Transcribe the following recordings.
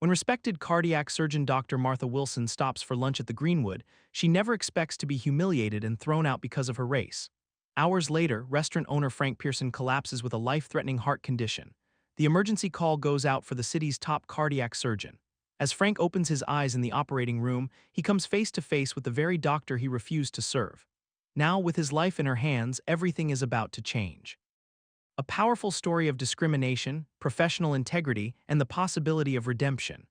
When respected cardiac surgeon Dr. Martha Wilson stops for lunch at the Greenwood, she never expects to be humiliated and thrown out because of her race. Hours later, restaurant owner Frank Pearson collapses with a life-threatening heart condition. The emergency call goes out for the city's top cardiac surgeon. As Frank opens his eyes in the operating room, he comes face to face with the very doctor he refused to serve. Now, with his life in her hands, everything is about to change. A powerful story of discrimination, professional integrity, and the possibility of redemption.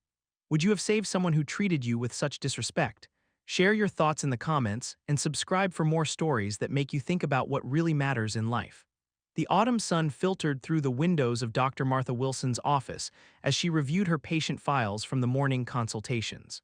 Would you have saved someone who treated you with such disrespect? Share your thoughts in the comments and subscribe for more stories that make you think about what really matters in life. The autumn sun filtered through the windows of Dr. Martha Wilson's office as she reviewed her patient files from the morning consultations.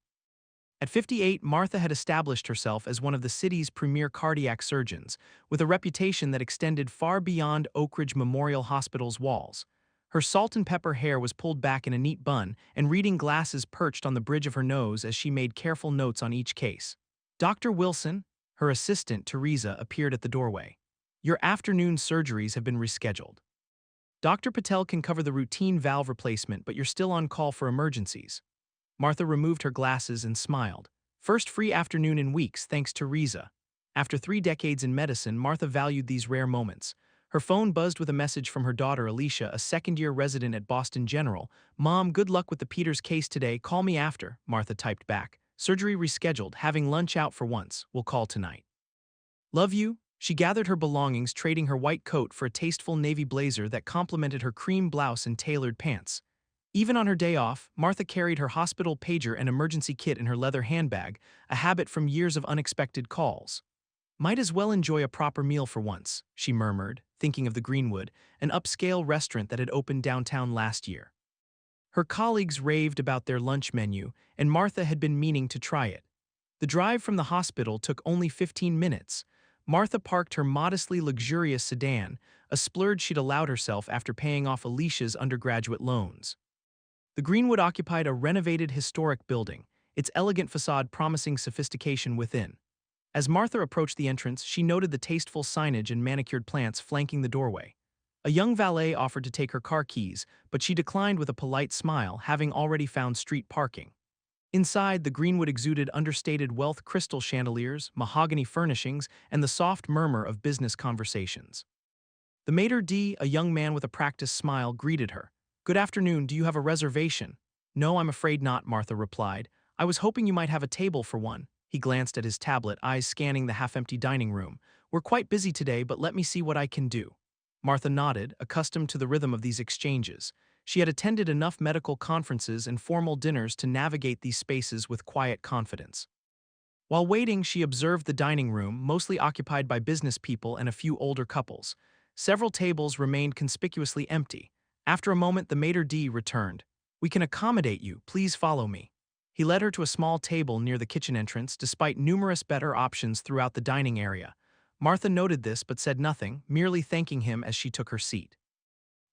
At 58, Martha had established herself as one of the city's premier cardiac surgeons, with a reputation that extended far beyond Oak Ridge Memorial Hospital's walls. Her salt and pepper hair was pulled back in a neat bun, and reading glasses perched on the bridge of her nose as she made careful notes on each case. Dr. Wilson, her assistant Teresa, appeared at the doorway. "Your afternoon surgeries have been rescheduled. Dr. Patel can cover the routine valve replacement, but you're still on call for emergencies." Martha removed her glasses and smiled. First free afternoon in weeks, thanks to Teresa. After 3 decades in medicine, Martha valued these rare moments. Her phone buzzed with a message from her daughter Alicia, a second-year resident at Boston General. "Mom, good luck with the Peters case today. Call me after," Martha typed back. "Surgery rescheduled. Having lunch out for once. We'll call tonight." "Love you." She gathered her belongings, trading her white coat for a tasteful navy blazer that complemented her cream blouse and tailored pants. Even on her day off, Martha carried her hospital pager and emergency kit in her leather handbag, a habit from years of unexpected calls. "Might as well enjoy a proper meal for once," she murmured, thinking of the Greenwood, an upscale restaurant that had opened downtown last year. Her colleagues raved about their lunch menu, and Martha had been meaning to try it. The drive from the hospital took only 15 minutes. Martha parked her modestly luxurious sedan, a splurge she'd allowed herself after paying off Alicia's undergraduate loans. The Greenwood occupied a renovated historic building, its elegant facade promising sophistication within. As Martha approached the entrance, she noted the tasteful signage and manicured plants flanking the doorway. A young valet offered to take her car keys, but she declined with a polite smile, having already found street parking. Inside, the Greenwood exuded understated wealth, crystal chandeliers, mahogany furnishings, and the soft murmur of business conversations. The maitre d', a young man with a practiced smile, greeted her. "Good afternoon, do you have a reservation?" "No, I'm afraid not," Martha replied. "I was hoping you might have a table for one." He glanced at his tablet, eyes scanning the half-empty dining room. "We're quite busy today, but let me see what I can do." Martha nodded, accustomed to the rhythm of these exchanges. She had attended enough medical conferences and formal dinners to navigate these spaces with quiet confidence. While waiting, she observed the dining room, mostly occupied by business people and a few older couples. Several tables remained conspicuously empty. After a moment, the maitre d' returned. "We can accommodate you, please follow me." He led her to a small table near the kitchen entrance, despite numerous better options throughout the dining area. Martha noted this but said nothing, merely thanking him as she took her seat.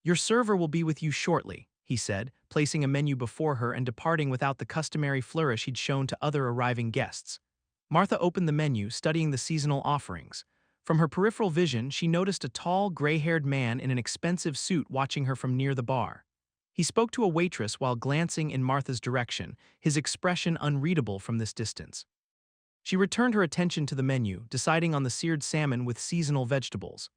"Your server will be with you shortly," he said, placing a menu before her and departing without the customary flourish he'd shown to other arriving guests. Martha opened the menu, studying the seasonal offerings. From her peripheral vision, she noticed a tall, gray-haired man in an expensive suit watching her from near the bar. He spoke to a waitress while glancing in Martha's direction, his expression unreadable from this distance. She returned her attention to the menu, deciding on the seared salmon with seasonal vegetables.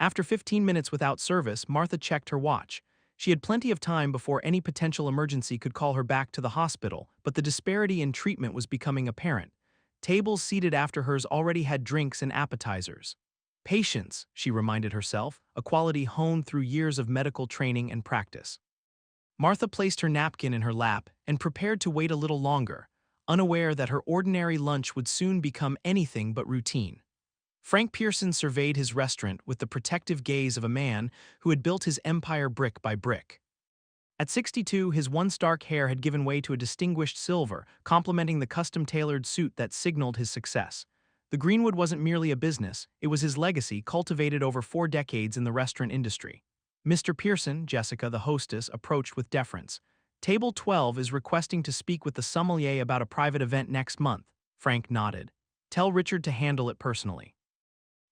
After 15 minutes without service, Martha checked her watch. She had plenty of time before any potential emergency could call her back to the hospital, but the disparity in treatment was becoming apparent. Tables seated after hers already had drinks and appetizers. Patience, she reminded herself, a quality honed through years of medical training and practice. Martha placed her napkin in her lap and prepared to wait a little longer, unaware that her ordinary lunch would soon become anything but routine. Frank Pearson surveyed his restaurant with the protective gaze of a man who had built his empire brick by brick. At 62, his once dark hair had given way to a distinguished silver, complementing the custom-tailored suit that signaled his success. The Greenwood wasn't merely a business, it was his legacy cultivated over 4 decades in the restaurant industry. "Mr. Pearson," Jessica, the hostess, approached with deference. "Table 12 is requesting to speak with the sommelier about a private event next month." Frank nodded. "Tell Richard to handle it personally."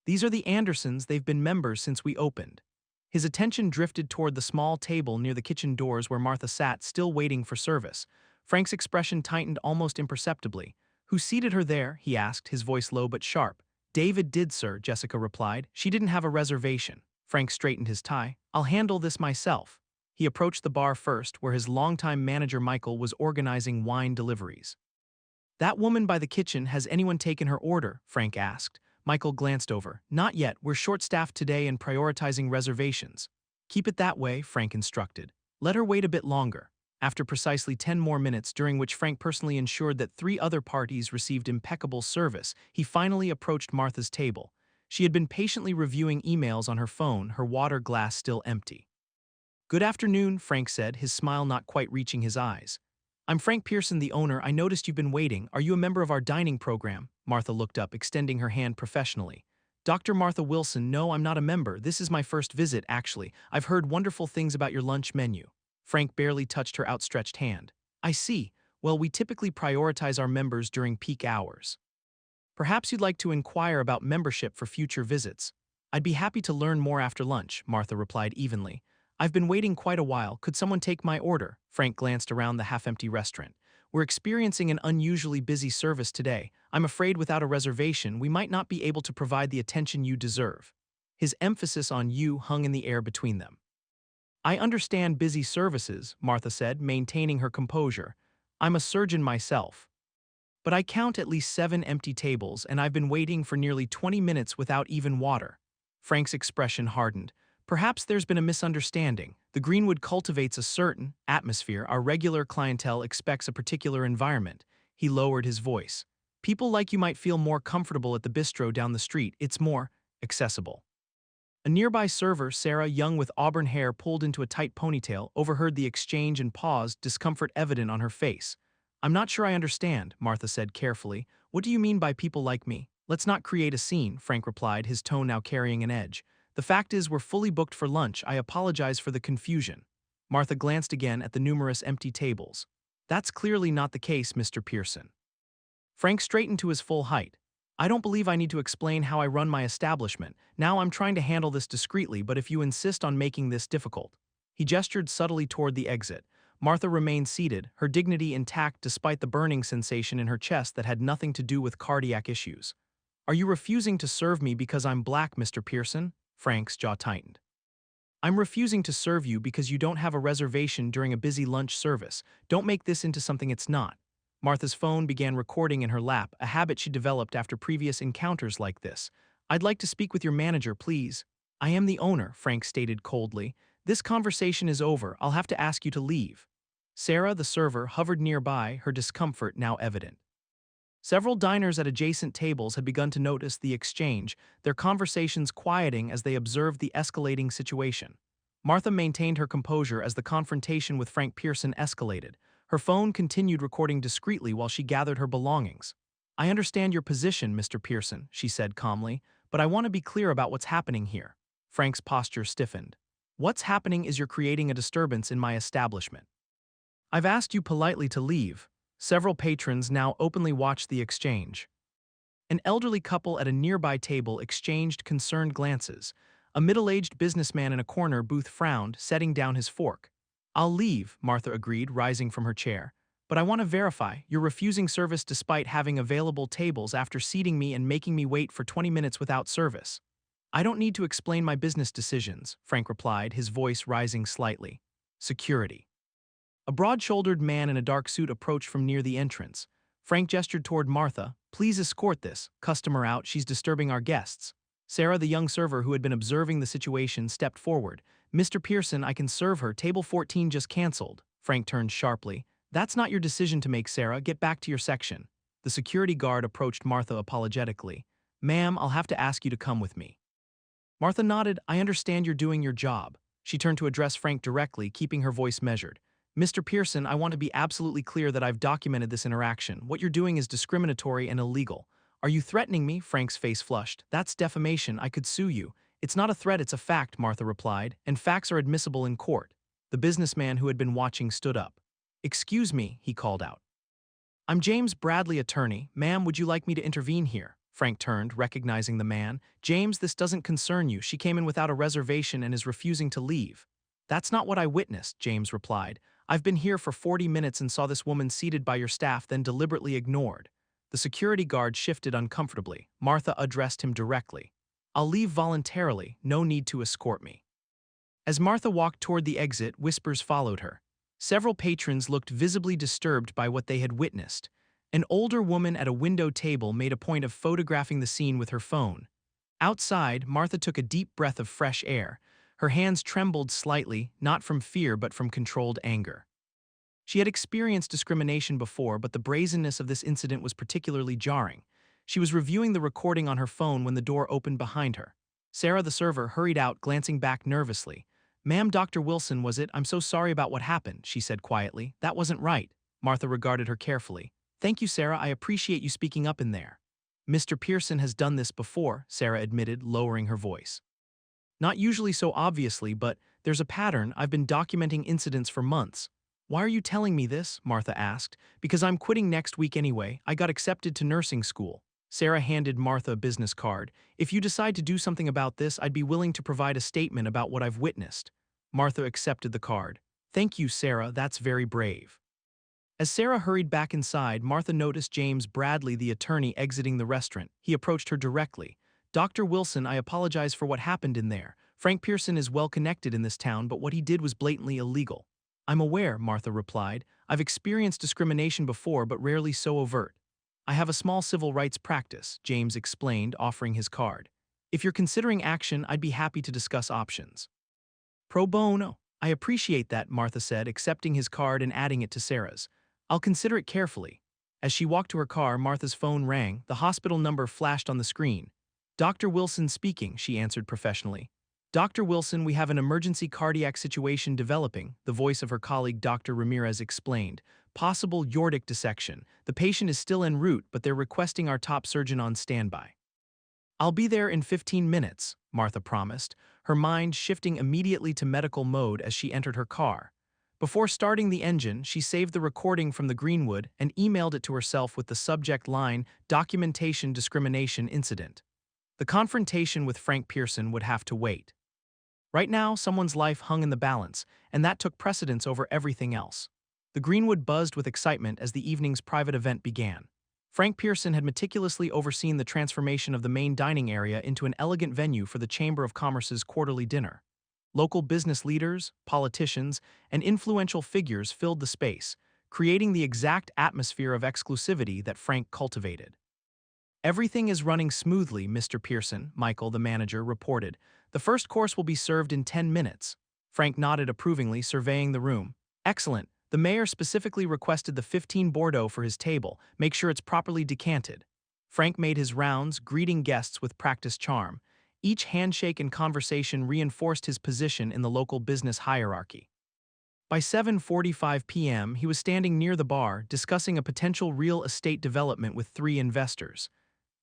"These are the Andersons, they've been members since we opened." His attention drifted toward the small table near the kitchen doors where Martha sat, still waiting for service. Frank's expression tightened almost imperceptibly. Who seated her there? He asked, his voice low but sharp. David did, sir, Jessica replied. She didn't have a reservation. Frank straightened his tie. I'll handle this myself. He approached the bar first, where his longtime manager Michael was organizing wine deliveries. That woman by the kitchen, has anyone taken her order? Frank asked. Michael glanced over. Not yet, we're short-staffed today and prioritizing reservations. Keep it that way, Frank instructed. Let her wait a bit longer. After precisely 10 more minutes, during which Frank personally ensured that 3 other parties received impeccable service, he finally approached Martha's table. She had been patiently reviewing emails on her phone, her water glass still empty. Good afternoon, Frank said, his smile not quite reaching his eyes. I'm Frank Pearson, the owner. I noticed you've been waiting. Are you a member of our dining program? Martha looked up, extending her hand professionally. Dr. Martha Wilson, no, I'm not a member. This is my first visit, actually. I've heard wonderful things about your lunch menu. Frank barely touched her outstretched hand. I see. Well, we typically prioritize our members during peak hours. Perhaps you'd like to inquire about membership for future visits. I'd be happy to learn more after lunch, Martha replied evenly. I've been waiting quite a while. Could someone take my order? Frank glanced around the half-empty restaurant. We're experiencing an unusually busy service today. I'm afraid without a reservation, we might not be able to provide the attention you deserve. His emphasis on you hung in the air between them. I understand busy services, Martha said, maintaining her composure. I'm a surgeon myself. But I count at least 7 empty tables, and I've been waiting for nearly 20 minutes without even water. Frank's expression hardened. Perhaps there's been a misunderstanding. The Greenwood cultivates a certain atmosphere. Our regular clientele expects a particular environment. He lowered his voice. People like you might feel more comfortable at the bistro down the street. It's more accessible. A nearby server, Sarah, young with auburn hair pulled into a tight ponytail, overheard the exchange and paused, discomfort evident on her face. I'm not sure I understand, Martha said carefully. What do you mean by people like me? Let's not create a scene, Frank replied, his tone now carrying an edge. The fact is we're fully booked for lunch. I apologize for the confusion. Martha glanced again at the numerous empty tables. That's clearly not the case, Mr. Pearson. Frank straightened to his full height. I don't believe I need to explain how I run my establishment. Now I'm trying to handle this discreetly, but if you insist on making this difficult. He gestured subtly toward the exit. Martha remained seated, her dignity intact despite the burning sensation in her chest that had nothing to do with cardiac issues. Are you refusing to serve me because I'm black, Mr. Pearson? Frank's jaw tightened. I'm refusing to serve you because you don't have a reservation during a busy lunch service. Don't make this into something it's not. Martha's phone began recording in her lap, a habit she developed after previous encounters like this. I'd like to speak with your manager, please. I am the owner, Frank stated coldly. This conversation is over. I'll have to ask you to leave. Sarah, the server, hovered nearby, her discomfort now evident. Several diners at adjacent tables had begun to notice the exchange, their conversations quieting as they observed the escalating situation. Martha maintained her composure as the confrontation with Frank Pearson escalated. Her phone continued recording discreetly while she gathered her belongings. I understand your position, Mr. Pearson, she said calmly, but I want to be clear about what's happening here. Frank's posture stiffened. What's happening is you're creating a disturbance in my establishment. I've asked you politely to leave. Several patrons now openly watched the exchange. An elderly couple at a nearby table exchanged concerned glances. A middle-aged businessman in a corner booth frowned, setting down his fork. I'll leave, Martha agreed, rising from her chair. But I want to verify, you're refusing service despite having available tables after seating me and making me wait for 20 minutes without service. I don't need to explain my business decisions, Frank replied, his voice rising slightly. Security. A broad-shouldered man in a dark suit approached from near the entrance. Frank gestured toward Martha. Please escort this customer out. She's disturbing our guests. Sarah, the young server who had been observing the situation, stepped forward. Mr. Pearson, I can serve her. Table 14 just canceled. Frank turned sharply. That's not your decision to make, Sarah. Get back to your section. The security guard approached Martha apologetically. Ma'am, I'll have to ask you to come with me. Martha nodded. I understand you're doing your job. She turned to address Frank directly, keeping her voice measured. Mr. Pearson, I want to be absolutely clear that I've documented this interaction. What you're doing is discriminatory and illegal. Are you threatening me? Frank's face flushed. That's defamation. I could sue you. It's not a threat, it's a fact, Martha replied, and facts are admissible in court. The businessman who had been watching stood up. Excuse me, he called out. I'm James Bradley, attorney. Ma'am, would you like me to intervene here? Frank turned, recognizing the man. James, this doesn't concern you. She came in without a reservation and is refusing to leave. That's not what I witnessed, James replied. I've been here for 40 minutes and saw this woman seated by your staff, then deliberately ignored. The security guard shifted uncomfortably. Martha addressed him directly. I'll leave voluntarily, no need to escort me. As Martha walked toward the exit, whispers followed her. Several patrons looked visibly disturbed by what they had witnessed. An older woman at a window table made a point of photographing the scene with her phone. Outside, Martha took a deep breath of fresh air. Her hands trembled slightly, not from fear but from controlled anger. She had experienced discrimination before, but the brazenness of this incident was particularly jarring. She was reviewing the recording on her phone when the door opened behind her. Sarah, the server, hurried out, glancing back nervously. "Ma'am, Dr. Wilson, was it? I'm so sorry about what happened," she said quietly. "That wasn't right." Martha regarded her carefully. "Thank you, Sarah. I appreciate you speaking up in there." "Mr. Pearson has done this before," Sarah admitted, lowering her voice. "Not usually so obviously, but there's a pattern. I've been documenting incidents for months." "Why are you telling me this?" Martha asked. "Because I'm quitting next week anyway. I got accepted to nursing school." Sarah handed Martha a business card. "If you decide to do something about this, I'd be willing to provide a statement about what I've witnessed." Martha accepted the card. "Thank you, Sarah. That's very brave." As Sarah hurried back inside, Martha noticed James Bradley, the attorney, exiting the restaurant. He approached her directly. "Dr. Wilson, I apologize for what happened in there. Frank Pearson is well connected in this town, but what he did was blatantly illegal." "I'm aware," Martha replied. "I've experienced discrimination before, but rarely so overt." "I have a small civil rights practice," James explained, offering his card. "If you're considering action, I'd be happy to discuss options." "Pro bono." "I appreciate that," Martha said, accepting his card and adding it to Sarah's. "I'll consider it carefully." As she walked to her car, Martha's phone rang. The hospital number flashed on the screen. "Dr. Wilson speaking," she answered professionally. "Dr. Wilson, we have an emergency cardiac situation developing," the voice of her colleague Dr. Ramirez explained. "Possible aortic dissection. The patient is still en route, but they're requesting our top surgeon on standby." "I'll be there in 15 minutes, Martha promised, her mind shifting immediately to medical mode as she entered her car. Before starting the engine, she saved the recording from the Greenwood and emailed it to herself with the subject line, "Documentation Discrimination Incident." The confrontation with Frank Pearson would have to wait. Right now, someone's life hung in the balance, and that took precedence over everything else. The Greenwood buzzed with excitement as the evening's private event began. Frank Pearson had meticulously overseen the transformation of the main dining area into an elegant venue for the Chamber of Commerce's quarterly dinner. Local business leaders, politicians, and influential figures filled the space, creating the exact atmosphere of exclusivity that Frank cultivated. "Everything is running smoothly, Mr. Pearson," Michael, the manager, reported. "The first course will be served in 10 minutes. Frank nodded approvingly, surveying the room. "Excellent. The mayor specifically requested the 15 Bordeaux for his table. Make sure it's properly decanted." Frank made his rounds, greeting guests with practiced charm. Each handshake and conversation reinforced his position in the local business hierarchy. By 7:45 p.m., he was standing near the bar, discussing a potential real estate development with 3 investors.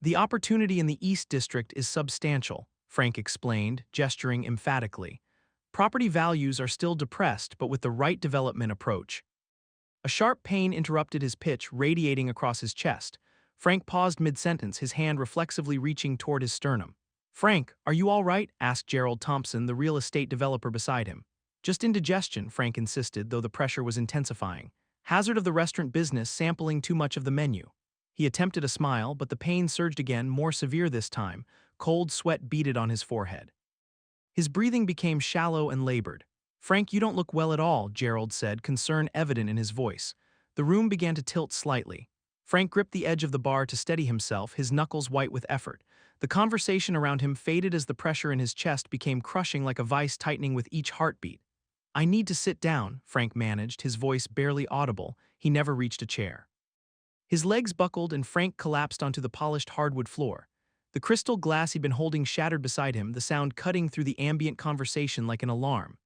"The opportunity in the East District is substantial," Frank explained, gesturing emphatically. "Property values are still depressed, but with the right development approach." A sharp pain interrupted his pitch, radiating across his chest. Frank paused mid-sentence, his hand reflexively reaching toward his sternum. "Frank, are you all right?" asked Gerald Thompson, the real estate developer beside him. "Just indigestion," Frank insisted, though the pressure was intensifying. "Hazard of the restaurant business, sampling too much of the menu." He attempted a smile, but the pain surged again, more severe this time. Cold sweat beaded on his forehead. His breathing became shallow and labored. "Frank, you don't look well at all," Gerald said, concern evident in his voice. The room began to tilt slightly. Frank gripped the edge of the bar to steady himself, his knuckles white with effort. The conversation around him faded as the pressure in his chest became crushing, like a vice tightening with each heartbeat. "I need to sit down," Frank managed, his voice barely audible. He never reached a chair. His legs buckled and Frank collapsed onto the polished hardwood floor. The crystal glass he'd been holding shattered beside him, the sound cutting through the ambient conversation like an alarm.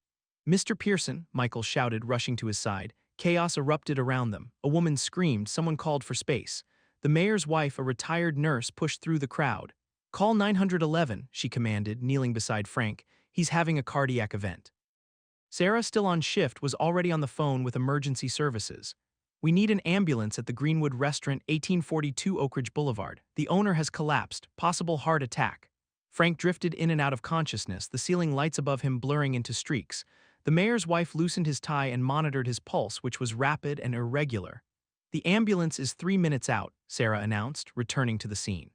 "Mr. Pearson," Michael shouted, rushing to his side. Chaos erupted around them. A woman screamed, someone called for space. The mayor's wife, a retired nurse, pushed through the crowd. "Call 911, she commanded, kneeling beside Frank. "He's having a cardiac event." Sarah, still on shift, was already on the phone with emergency services. "We need an ambulance at the Greenwood restaurant, 1842 Oak Ridge Boulevard. The owner has collapsed, possible heart attack." Frank drifted in and out of consciousness, the ceiling lights above him blurring into streaks. The mayor's wife loosened his tie and monitored his pulse, which was rapid and irregular. "The ambulance is 3 minutes out," Sarah announced, returning to the scene.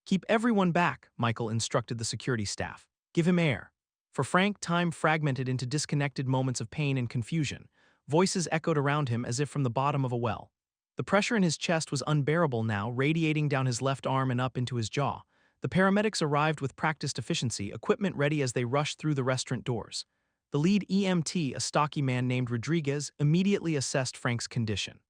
"Keep everyone back," Michael instructed the security staff. "Give him air." For Frank, time fragmented into disconnected moments of pain and confusion. Voices echoed around him as if from the bottom of a well. The pressure in his chest was unbearable now, radiating down his left arm and up into his jaw. The paramedics arrived with practiced efficiency, equipment ready as they rushed through the restaurant doors. The lead EMT, a stocky man named Rodriguez, immediately assessed Frank's condition.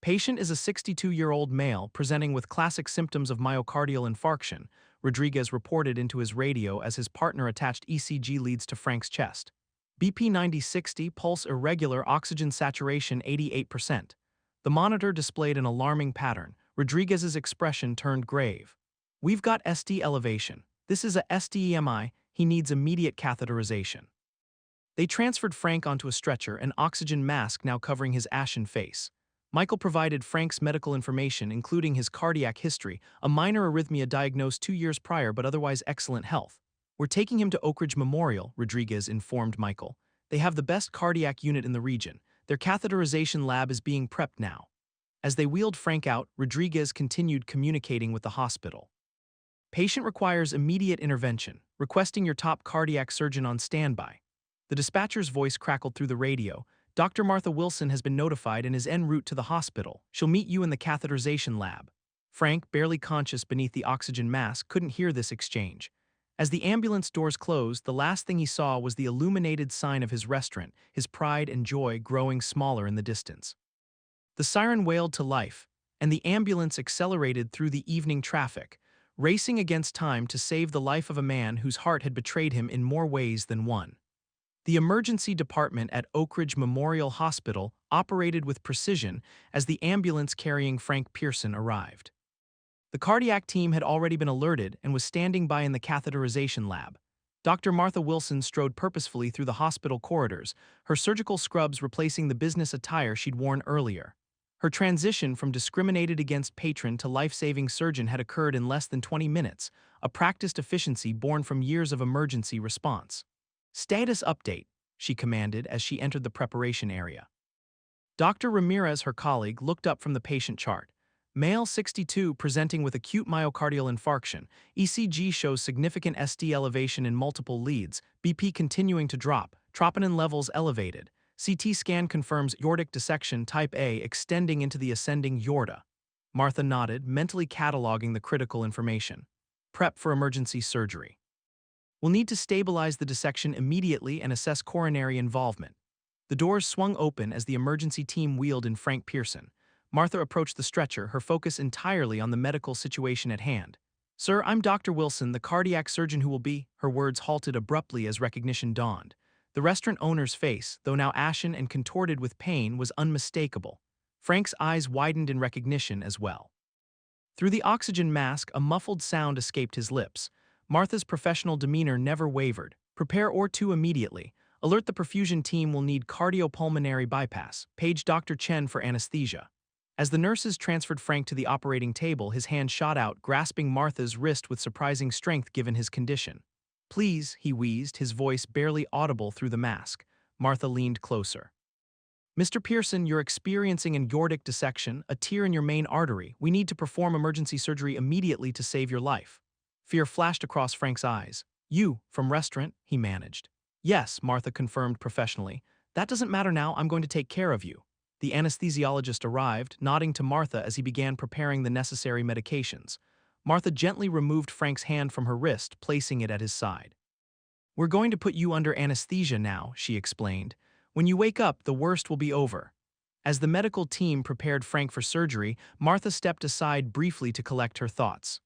"Patient is a 62-year-old male presenting with classic symptoms of myocardial infarction," Rodriguez reported into his radio as his partner attached ECG leads to Frank's chest. "BP 90-60, pulse irregular, oxygen saturation 88%. The monitor displayed an alarming pattern. Rodriguez's expression turned grave. "We've got ST elevation. This is a STEMI. He needs immediate catheterization." They transferred Frank onto a stretcher, an oxygen mask now covering his ashen face. Michael provided Frank's medical information, including his cardiac history, a minor arrhythmia diagnosed 2 years prior but otherwise excellent health. "We're taking him to Oak Ridge Memorial," Rodriguez informed Michael. "They have the best cardiac unit in the region. Their catheterization lab is being prepped now." As they wheeled Frank out, Rodriguez continued communicating with the hospital. "Patient requires immediate intervention, requesting your top cardiac surgeon on standby." The dispatcher's voice crackled through the radio. "Dr. Martha Wilson has been notified and is en route to the hospital. She'll meet you in the catheterization lab." Frank, barely conscious beneath the oxygen mask, couldn't hear this exchange. As the ambulance doors closed, the last thing he saw was the illuminated sign of his restaurant, his pride and joy growing smaller in the distance. The siren wailed to life, and the ambulance accelerated through the evening traffic, racing against time to save the life of a man whose heart had betrayed him in more ways than one. The emergency department at Oak Ridge Memorial Hospital operated with precision as the ambulance carrying Frank Pearson arrived. The cardiac team had already been alerted and was standing by in the catheterization lab. Dr. Martha Wilson strode purposefully through the hospital corridors, her surgical scrubs replacing the business attire she'd worn earlier. Her transition from discriminated against patron to life-saving surgeon had occurred in less than 20 minutes, a practiced efficiency born from years of emergency response. "Status update," she commanded as she entered the preparation area. Dr. Ramirez, her colleague, looked up from the patient chart. "Male 62 presenting with acute myocardial infarction. ECG shows significant ST elevation in multiple leads, BP continuing to drop, troponin levels elevated. CT scan confirms aortic dissection type A extending into the ascending aorta." Martha nodded, mentally cataloging the critical information. "Prep for emergency surgery. We'll need to stabilize the dissection immediately and assess coronary involvement." The doors swung open as the emergency team wheeled in Frank Pearson. Martha approached the stretcher, her focus entirely on the medical situation at hand. "Sir, I'm Dr. Wilson, the cardiac surgeon who will be—" Her words halted abruptly as recognition dawned. The restaurant owner's face, though now ashen and contorted with pain, was unmistakable. Frank's eyes widened in recognition as well. Through the oxygen mask, a muffled sound escaped his lips. Martha's professional demeanor never wavered. "Prepare or two immediately. Alert the perfusion team will need cardiopulmonary bypass. Page Dr. Chen for anesthesia." As the nurses transferred Frank to the operating table, his hand shot out, grasping Martha's wrist with surprising strength given his condition. "Please," he wheezed, his voice barely audible through the mask. Martha leaned closer. "Mr. Pearson, you're experiencing an aortic dissection, a tear in your main artery. We need to perform emergency surgery immediately to save your life." Fear flashed across Frank's eyes. "You, from restaurant?" he managed. "Yes," Martha confirmed professionally. "That doesn't matter now, I'm going to take care of you." The anesthesiologist arrived, nodding to Martha as he began preparing the necessary medications. Martha gently removed Frank's hand from her wrist, placing it at his side. "We're going to put you under anesthesia now," she explained. "When you wake up, the worst will be over." As the medical team prepared Frank for surgery, Martha stepped aside briefly to collect her thoughts.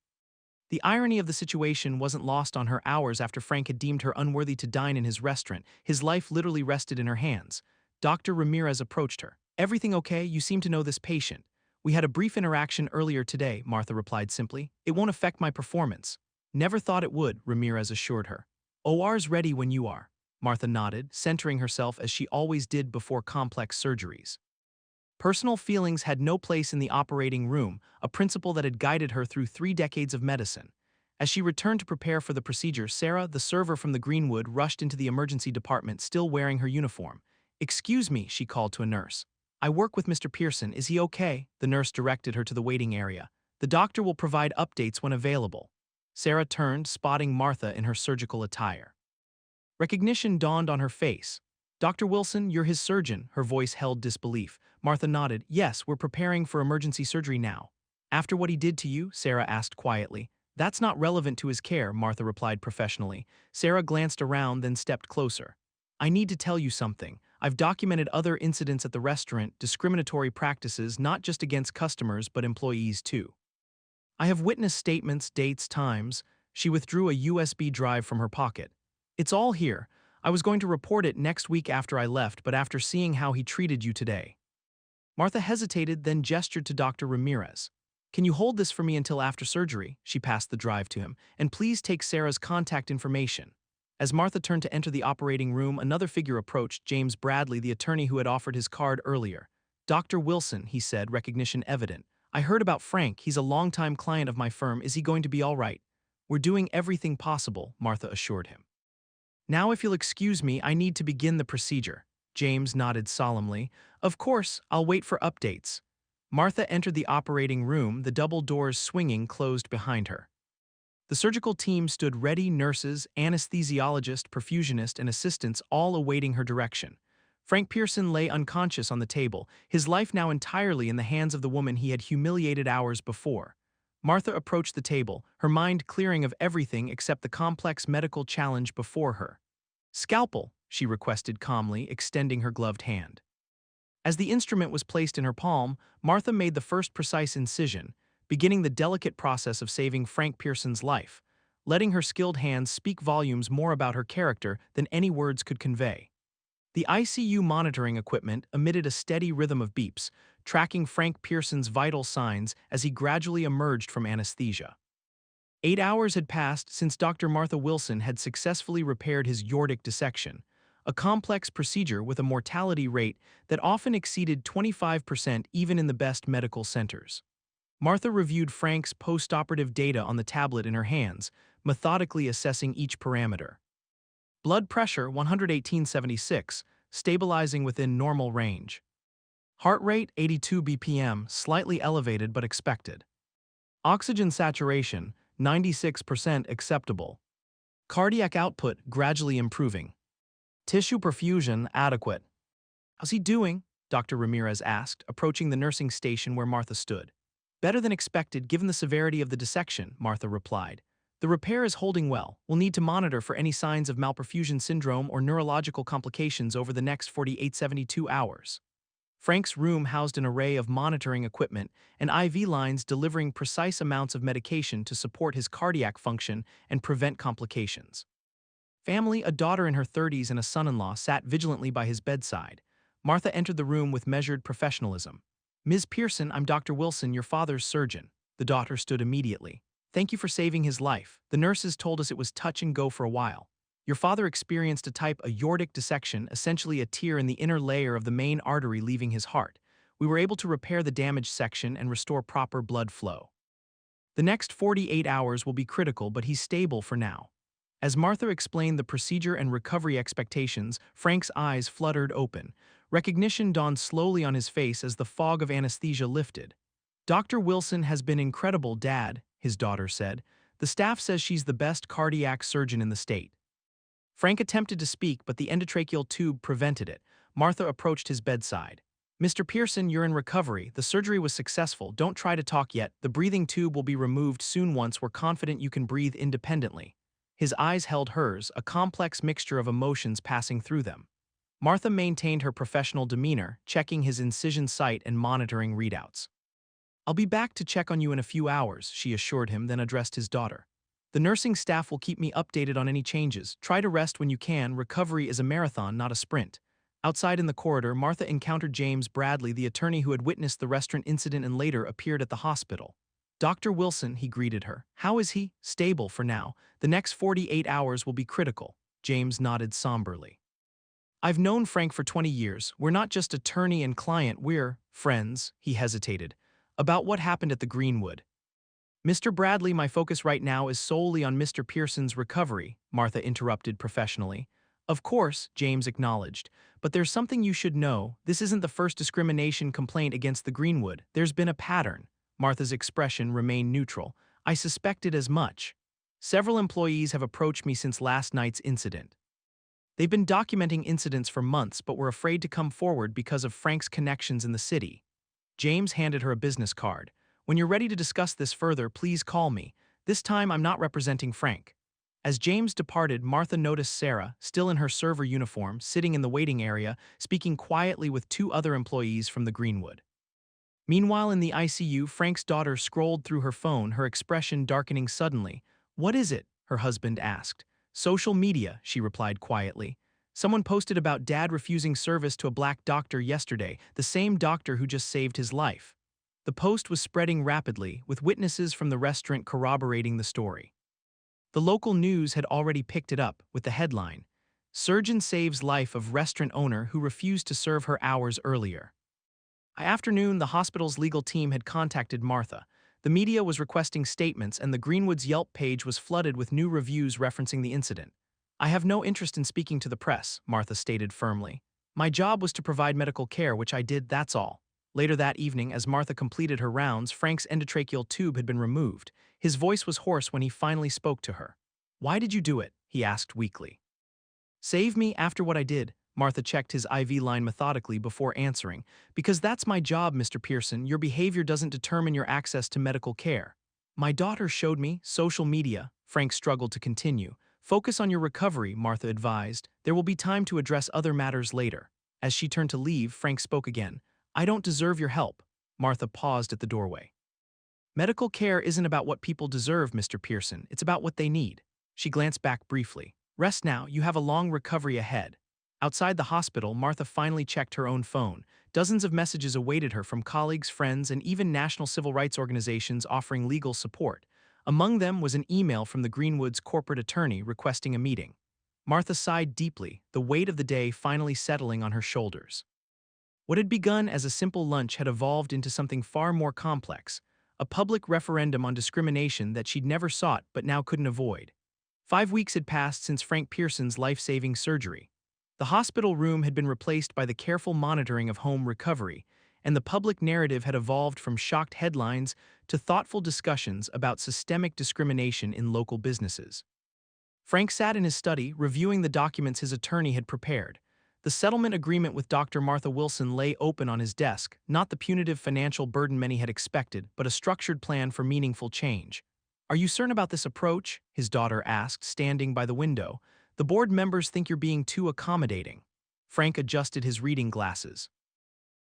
The irony of the situation wasn't lost on her. Hours after Frank had deemed her unworthy to dine in his restaurant, his life literally rested in her hands. Dr. Ramirez approached her. "Everything okay? You seem to know this patient." "We had a brief interaction earlier today," Martha replied simply. "It won't affect my performance." "Never thought it would," Ramirez assured her. "OR's ready when you are." Martha nodded, centering herself as she always did before complex surgeries. Personal feelings had no place in the operating room, a principle that had guided her through 3 decades of medicine. As she returned to prepare for the procedure, Sarah, the server from the Greenwood, rushed into the emergency department still wearing her uniform. "Excuse me," she called to a nurse. "I work with Mr. Pearson. Is he okay?" The nurse directed her to the waiting area. "The doctor will provide updates when available." Sarah turned, spotting Martha in her surgical attire. Recognition dawned on her face. "Dr. Wilson, you're his surgeon," her voice held disbelief. Martha nodded. "Yes, we're preparing for emergency surgery now." "After what he did to you?" Sarah asked quietly. "That's not relevant to his care," Martha replied professionally. Sarah glanced around, then stepped closer. "I need to tell you something. I've documented other incidents at the restaurant, discriminatory practices not just against customers but employees too. I have witnessed statements, dates, times." She withdrew a USB drive from her pocket. "It's all here. I was going to report it next week after I left, but after seeing how he treated you today." Martha hesitated, then gestured to Dr. Ramirez. "Can you hold this for me until after surgery?" She passed the drive to him. "And please take Sarah's contact information." As Martha turned to enter the operating room, another figure approached, James Bradley, the attorney who had offered his card earlier. "Dr. Wilson," he said, recognition evident. "I heard about Frank. He's a longtime client of my firm. Is he going to be all right?" "We're doing everything possible," Martha assured him. "Now if you'll excuse me, I need to begin the procedure." James nodded solemnly. "Of course, I'll wait for updates." Martha entered the operating room, the double doors swinging closed behind her. The surgical team stood ready, nurses, anesthesiologist, perfusionist, and assistants all awaiting her direction. Frank Pearson lay unconscious on the table, his life now entirely in the hands of the woman he had humiliated hours before. Martha approached the table, her mind clearing of everything except the complex medical challenge before her. "Scalpel," she requested calmly, extending her gloved hand. As the instrument was placed in her palm, Martha made the first precise incision, beginning the delicate process of saving Frank Pearson's life, letting her skilled hands speak volumes more about her character than any words could convey. The ICU monitoring equipment emitted a steady rhythm of beeps, tracking Frank Pearson's vital signs as he gradually emerged from anesthesia. 8 hours had passed since Dr. Martha Wilson had successfully repaired his aortic dissection, a complex procedure with a mortality rate that often exceeded 25% even in the best medical centers. Martha reviewed Frank's post-operative data on the tablet in her hands, methodically assessing each parameter. Blood pressure 118/76, stabilizing within normal range. Heart rate 82 bpm, slightly elevated but expected. Oxygen saturation 96% acceptable. Cardiac output gradually improving. Tissue perfusion adequate. "How's he doing?" Dr. Ramirez asked, approaching the nursing station where Martha stood. "Better than expected given the severity of the dissection," Martha replied. "The repair is holding well. We'll need to monitor for any signs of malperfusion syndrome or neurological complications over the next 48-72 hours. Frank's room housed an array of monitoring equipment and IV lines delivering precise amounts of medication to support his cardiac function and prevent complications. Family, a daughter in her 30s and a son-in-law, sat vigilantly by his bedside. Martha entered the room with measured professionalism. "Ms. Pearson, I'm Dr. Wilson, your father's surgeon." The daughter stood immediately. "Thank you for saving his life. The nurses told us it was touch and go for a while. Your father experienced a type aortic dissection, essentially a tear in the inner layer of the main artery leaving his heart. We were able to repair the damaged section and restore proper blood flow. The next 48 hours will be critical, but he's stable for now." As Martha explained the procedure and recovery expectations, Frank's eyes fluttered open. Recognition dawned slowly on his face as the fog of anesthesia lifted. "Dr. Wilson has been incredible, Dad," his daughter said. "The staff says she's the best cardiac surgeon in the state." Frank attempted to speak, but the endotracheal tube prevented it. Martha approached his bedside. "Mr. Pearson, you're in recovery. The surgery was successful. Don't try to talk yet. The breathing tube will be removed soon once we're confident you can breathe independently." His eyes held hers, a complex mixture of emotions passing through them. Martha maintained her professional demeanor, checking his incision site and monitoring readouts. "I'll be back to check on you in a few hours," she assured him, then addressed his daughter. "The nursing staff will keep me updated on any changes. Try to rest when you can. Recovery is a marathon, not a sprint." Outside in the corridor, Martha encountered James Bradley, the attorney who had witnessed the restaurant incident and later appeared at the hospital. "Dr. Wilson," he greeted her. "How is he?" "Stable for now. The next 48 hours will be critical." James nodded somberly. "I've known Frank for 20 years. We're not just attorney and client, we're friends," he hesitated. "About what happened at the Greenwood." Mr. Bradley, my focus right now is solely on Mr. Pearson's recovery, Martha interrupted professionally. Of course, James acknowledged, but there's something you should know. This isn't the first discrimination complaint against the Greenwood. There's been a pattern. Martha's expression remained neutral. I suspected as much. Several employees have approached me since last night's incident. They've been documenting incidents for months but were afraid to come forward because of Frank's connections in the city. James handed her a business card. When you're ready to discuss this further, please call me. This time I'm not representing Frank. As James departed, Martha noticed Sarah, still in her server uniform, sitting in the waiting area, speaking quietly with two other employees from the Greenwood. Meanwhile, in the ICU, Frank's daughter scrolled through her phone, her expression darkening suddenly. What is it? Her husband asked. Social media, she replied quietly. Someone posted about Dad refusing service to a black doctor yesterday, the same doctor who just saved his life. The post was spreading rapidly, with witnesses from the restaurant corroborating the story. The local news had already picked it up, with the headline, Surgeon saves life of restaurant owner who refused to serve her hours earlier. By afternoon, the hospital's legal team had contacted Martha. The media was requesting statements, and the Greenwood's Yelp page was flooded with new reviews referencing the incident. I have no interest in speaking to the press, Martha stated firmly. My job was to provide medical care, which I did, that's all. Later that evening, as Martha completed her rounds, Frank's endotracheal tube had been removed. His voice was hoarse when he finally spoke to her. Why did you do it? He asked weakly. Save me after what I did. Martha checked his IV line methodically before answering. Because that's my job, Mr. Pearson. Your behavior doesn't determine your access to medical care. My daughter showed me, social media. Frank struggled to continue. Focus on your recovery, Martha advised. There will be time to address other matters later. As she turned to leave, Frank spoke again. I don't deserve your help. Martha paused at the doorway. Medical care isn't about what people deserve, Mr. Pearson. It's about what they need. She glanced back briefly. Rest now, you have a long recovery ahead. Outside the hospital, Martha finally checked her own phone. Dozens of messages awaited her from colleagues, friends, and even national civil rights organizations offering legal support. Among them was an email from the Greenwood's corporate attorney requesting a meeting. Martha sighed deeply, the weight of the day finally settling on her shoulders. What had begun as a simple lunch had evolved into something far more complex, a public referendum on discrimination that she'd never sought but now couldn't avoid. 5 weeks had passed since Frank Pearson's life-saving surgery. The hospital room had been replaced by the careful monitoring of home recovery, and the public narrative had evolved from shocked headlines to thoughtful discussions about systemic discrimination in local businesses. Frank sat in his study, reviewing the documents his attorney had prepared. The settlement agreement with Dr. Martha Wilson lay open on his desk, not the punitive financial burden many had expected, but a structured plan for meaningful change. Are you certain about this approach? His daughter asked, standing by the window. The board members think you're being too accommodating. Frank adjusted his reading glasses.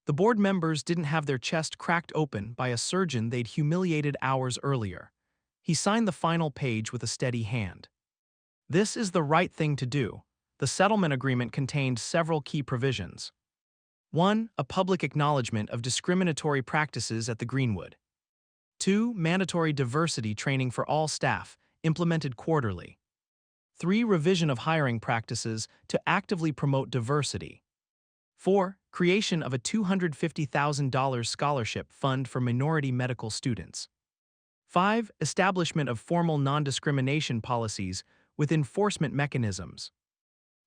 The board members didn't have their chest cracked open by a surgeon they'd humiliated hours earlier. He signed the final page with a steady hand. This is the right thing to do. The settlement agreement contained several key provisions. 1. A public acknowledgement of discriminatory practices at the Greenwood. 2. Mandatory diversity training for all staff, implemented quarterly. 3. Revision of hiring practices to actively promote diversity. 4. Creation of a $250,000 scholarship fund for minority medical students. 5. Establishment of formal non-discrimination policies with enforcement mechanisms.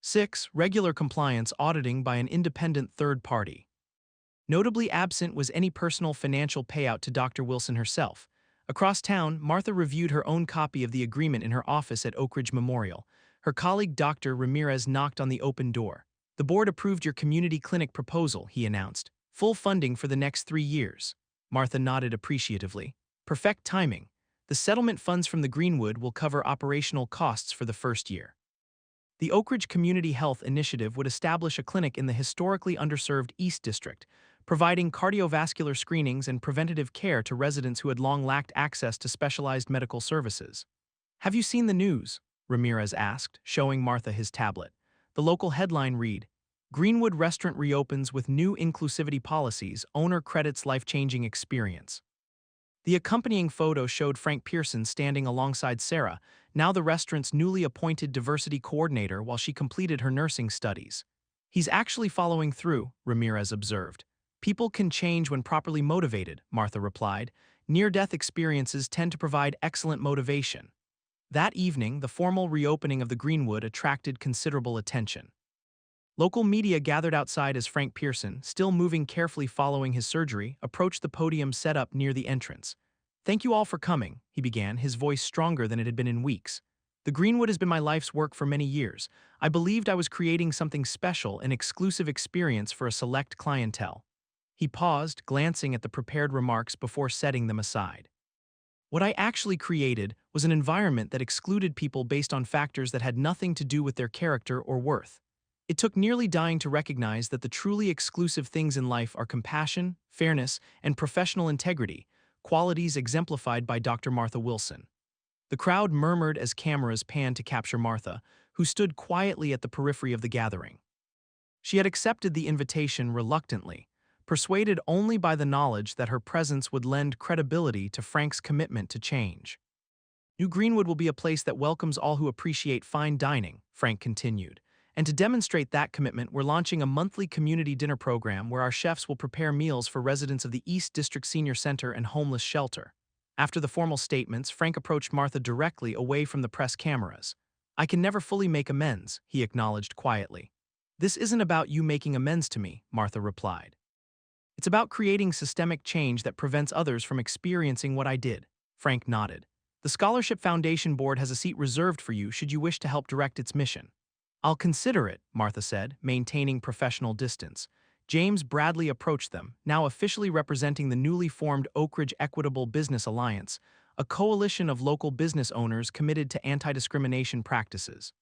6. Regular compliance auditing by an independent third party. Notably absent was any personal financial payout to Dr. Wilson herself. Across town, Martha reviewed her own copy of the agreement in her office at Oak Ridge Memorial. Her colleague Dr. Ramirez knocked on the open door. The board approved your community clinic proposal, he announced. Full funding for the next 3 years. Martha nodded appreciatively. Perfect timing. The settlement funds from the Greenwood will cover operational costs for the first year. The Oak Ridge Community Health Initiative would establish a clinic in the historically underserved East District, providing cardiovascular screenings and preventative care to residents who had long lacked access to specialized medical services. Have you seen the news? Ramirez asked, showing Martha his tablet. The local headline read, Greenwood restaurant reopens with new inclusivity policies, owner credits life-changing experience. The accompanying photo showed Frank Pearson standing alongside Sarah, now the restaurant's newly appointed diversity coordinator, while she completed her nursing studies. He's actually following through, Ramirez observed. People can change when properly motivated, Martha replied. Near-death experiences tend to provide excellent motivation. That evening, the formal reopening of the Greenwood attracted considerable attention. Local media gathered outside as Frank Pearson, still moving carefully following his surgery, approached the podium set up near the entrance. "Thank you all for coming," he began, his voice stronger than it had been in weeks. "The Greenwood has been my life's work for many years. I believed I was creating something special, an exclusive experience for a select clientele." He paused, glancing at the prepared remarks before setting them aside. "What I actually created was an environment that excluded people based on factors that had nothing to do with their character or worth. It took nearly dying to recognize that the truly exclusive things in life are compassion, fairness, and professional integrity, qualities exemplified by Dr. Martha Wilson." The crowd murmured as cameras panned to capture Martha, who stood quietly at the periphery of the gathering. She had accepted the invitation reluctantly, persuaded only by the knowledge that her presence would lend credibility to Frank's commitment to change. "New Greenwood will be a place that welcomes all who appreciate fine dining," Frank continued. "And to demonstrate that commitment, we're launching a monthly community dinner program where our chefs will prepare meals for residents of the East District Senior Center and Homeless Shelter." After the formal statements, Frank approached Martha directly away from the press cameras. "I can never fully make amends," he acknowledged quietly. "This isn't about you making amends to me," Martha replied. "It's about creating systemic change that prevents others from experiencing what I did." Frank nodded. "The Scholarship Foundation Board has a seat reserved for you should you wish to help direct its mission." "I'll consider it," Martha said, maintaining professional distance. James Bradley approached them, now officially representing the newly formed Oak Ridge Equitable Business Alliance, a coalition of local business owners committed to anti-discrimination practices.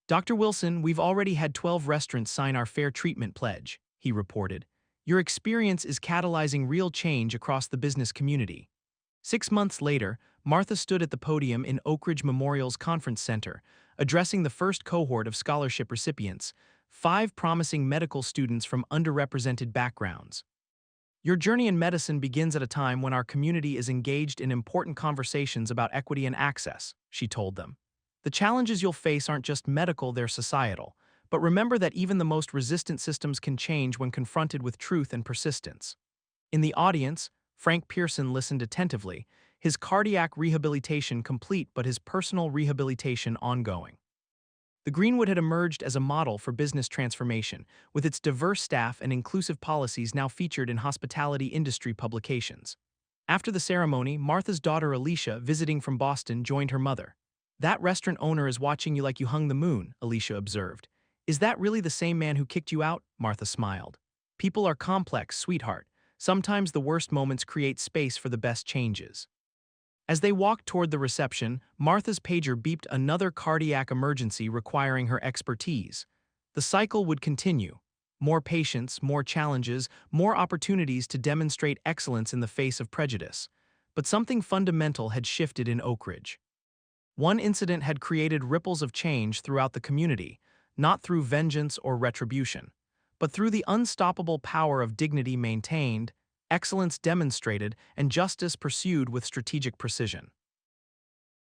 "Dr. Wilson, we've already had 12 restaurants sign our fair treatment pledge," he reported. "Your experience is catalyzing real change across the business community." 6 months later, Martha stood at the podium in Oak Ridge Memorial's Conference Center, addressing the first cohort of scholarship recipients, 5 promising medical students from underrepresented backgrounds. "Your journey in medicine begins at a time when our community is engaged in important conversations about equity and access," she told them. "The challenges you'll face aren't just medical, they're societal. But remember that even the most resistant systems can change when confronted with truth and persistence." In the audience, Frank Pearson listened attentively, his cardiac rehabilitation complete but his personal rehabilitation ongoing. The Greenwood had emerged as a model for business transformation, with its diverse staff and inclusive policies now featured in hospitality industry publications. After the ceremony, Martha's daughter Alicia, visiting from Boston, joined her mother. "That restaurant owner is watching you like you hung the moon," Alicia observed. "Is that really the same man who kicked you out?" Martha smiled. "People are complex, sweetheart. Sometimes the worst moments create space for the best changes." As they walked toward the reception, Martha's pager beeped another cardiac emergency requiring her expertise. The cycle would continue. More patients, more challenges, more opportunities to demonstrate excellence in the face of prejudice. But something fundamental had shifted in Oak Ridge. One incident had created ripples of change throughout the community, not through vengeance or retribution, but through the unstoppable power of dignity maintained, excellence demonstrated, and justice pursued with strategic precision.